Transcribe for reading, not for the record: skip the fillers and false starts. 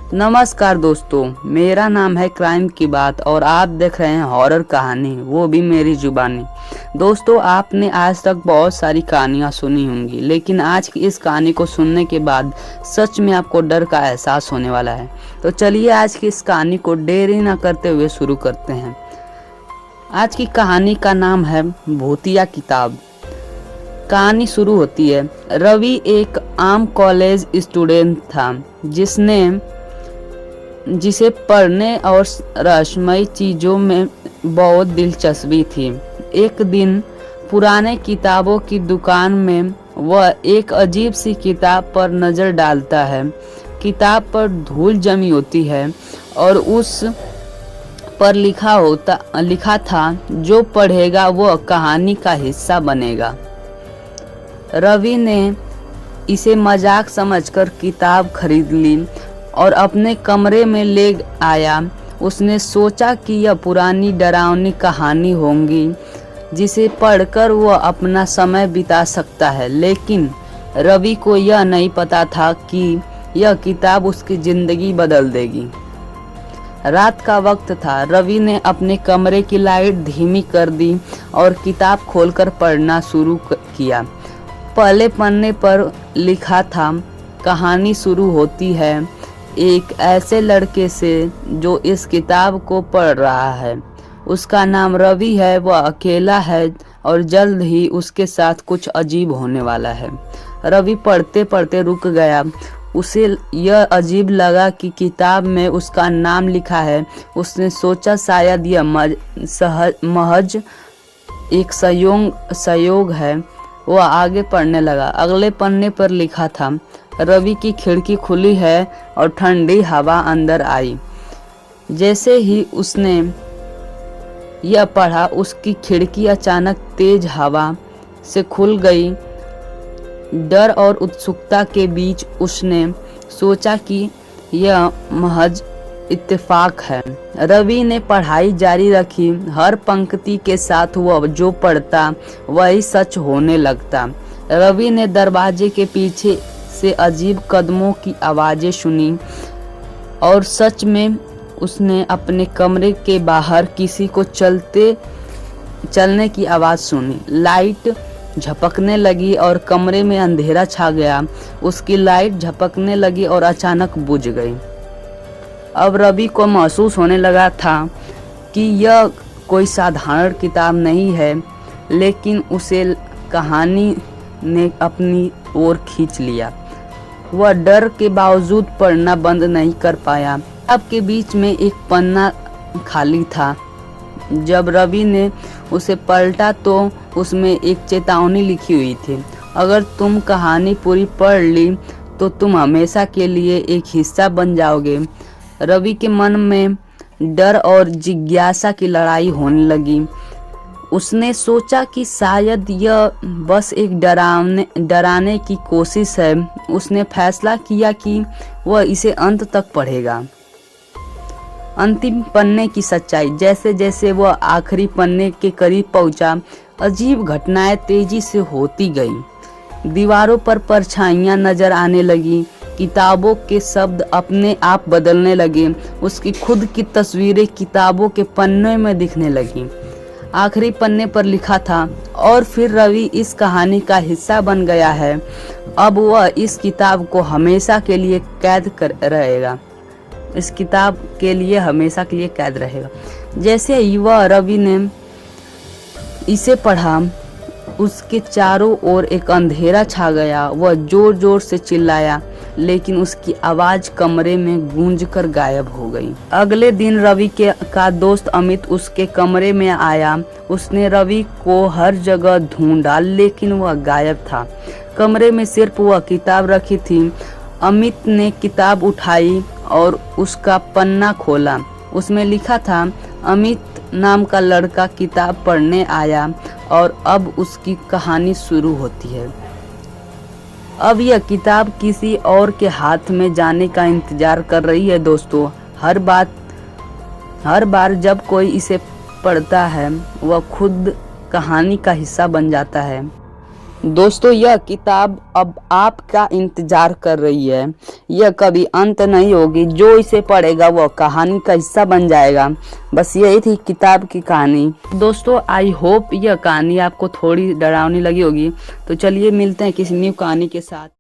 नमस्कार दोस्तों, मेरा नाम है क्राइम की बात और आप देख रहे हैं हॉरर कहानी, वो भी मेरी जुबानी। दोस्तों, आपने आज तक बहुत सारी कहानियाँ सुनी होंगी, लेकिन आज की इस कहानी को सुनने के बाद सच में आपको डर का एहसास होने वाला है। तो चलिए आज की इस कहानी को देरी न करते हुए शुरू करते हैं। आज की कहानी का नाम है भूतिया किताब। कहानी शुरू होती है। रवि एक आम कॉलेज स्टूडेंट था जिसे पढ़ने और रहस्यमय चीज़ों में बहुत दिलचस्पी थी। एक दिन पुराने किताबों की दुकान में वह एक अजीब सी किताब पर नज़र डालता है। किताब पर धूल जमी होती है और उस पर लिखा था, जो पढ़ेगा वह कहानी का हिस्सा बनेगा। रवि ने इसे मजाक समझकर किताब खरीद ली और अपने कमरे में ले आया। उसने सोचा कि यह पुरानी डरावनी कहानी होगी जिसे पढ़कर वह अपना समय बिता सकता है, लेकिन रवि को यह नहीं पता था कि यह किताब उसकी ज़िंदगी बदल देगी। रात का वक्त था। रवि ने अपने कमरे की लाइट धीमी कर दी और किताब खोलकर पढ़ना शुरू किया। पहले पन्ने पर लिखा था, कहानी शुरू होती है एक ऐसे लड़के से जो इस किताब को पढ़ रहा है। उसका नाम रवि है, वह अकेला है और जल्द ही उसके साथ कुछ अजीब होने वाला है। रवि पढ़ते पढ़ते रुक गया। उसे यह अजीब लगा कि किताब में उसका नाम लिखा है। उसने सोचा शायद यह महज एक संयोग है। वह आगे पढ़ने लगा। अगले पन्ने पर लिखा था, रवि की खिड़की खुली है और ठंडी हवा अंदर आई। जैसे ही उसने यह पढ़ा, उसकी खिड़की अचानक तेज हवा से खुल गई। डर और उत्सुकता के बीच उसने सोचा कि यह महज इत्तेफाक है। रवि ने पढ़ाई जारी रखी। हर पंक्ति के साथ वह जो पढ़ता वही सच होने लगता। रवि ने दरवाजे के पीछे से अजीब कदमों की आवाज़ें सुनी और सच में उसने अपने कमरे के बाहर किसी को चलने की आवाज़ सुनी। लाइट झपकने लगी और कमरे में अंधेरा छा गया। उसकी लाइट झपकने लगी और अचानक बुझ गई। अब रवि को महसूस होने लगा था कि यह कोई साधारण किताब नहीं है, लेकिन उसे कहानी ने अपनी ओर खींच लिया। वह डर के बावजूद पढ़ना बंद नहीं कर पाया। किताब के बीच में एक पन्ना खाली था। जब रवि ने उसे पलटा तो उसमें एक चेतावनी लिखी हुई थी, अगर तुम कहानी पूरी पढ़ ली तो तुम हमेशा के लिए एक हिस्सा बन जाओगे। रवि के मन में डर और जिज्ञासा की लड़ाई होने लगी। उसने सोचा कि शायद यह बस एक डराने की कोशिश है। उसने फैसला किया कि वह इसे अंत तक पढ़ेगा। अंतिम पन्ने की सच्चाई। जैसे जैसे वह आखिरी पन्ने के करीब पहुंचा, अजीब घटनाएं तेजी से होती गई। दीवारों पर परछाइयां नजर आने लगी। किताबों के शब्द अपने आप बदलने लगे। उसकी खुद की तस्वीरें किताबों के पन्ने में दिखने लगी। आखिरी पन्ने पर लिखा था, और फिर रवि इस कहानी का हिस्सा बन गया है। अब वह इस किताब को हमेशा के लिए कैद रहेगा। इस किताब के लिए हमेशा के लिए कैद रहेगा। जैसे ही वह रवि ने इसे पढ़ा, उसके चारों ओर एक अंधेरा छा गया। वह जोर जोर से चिल्लाया, लेकिन उसकी आवाज़ कमरे में गूंजकर गायब हो गई। अगले दिन रवि का दोस्त अमित उसके कमरे में आया। उसने रवि को हर जगह ढूंढा, लेकिन वह गायब था। कमरे में सिर्फ वह किताब रखी थी। अमित ने किताब उठाई और उसका पन्ना खोला। उसमें लिखा था, अमित नाम का लड़का किताब पढ़ने आया और अब उसकी कहानी शुरू होती है। अब यह किताब किसी और के हाथ में जाने का इंतजार कर रही है। दोस्तों, हर बार जब कोई इसे पढ़ता है, वह खुद कहानी का हिस्सा बन जाता है। दोस्तों यह किताब अब आपका इंतजार कर रही है। यह कभी अंत नहीं होगी, जो इसे पढ़ेगा वह कहानी का हिस्सा बन जाएगा। बस यही थी किताब की कहानी। दोस्तों आई होप यह कहानी आपको थोड़ी डरावनी लगी होगी। तो चलिए मिलते हैं किसी न्यू कहानी के साथ।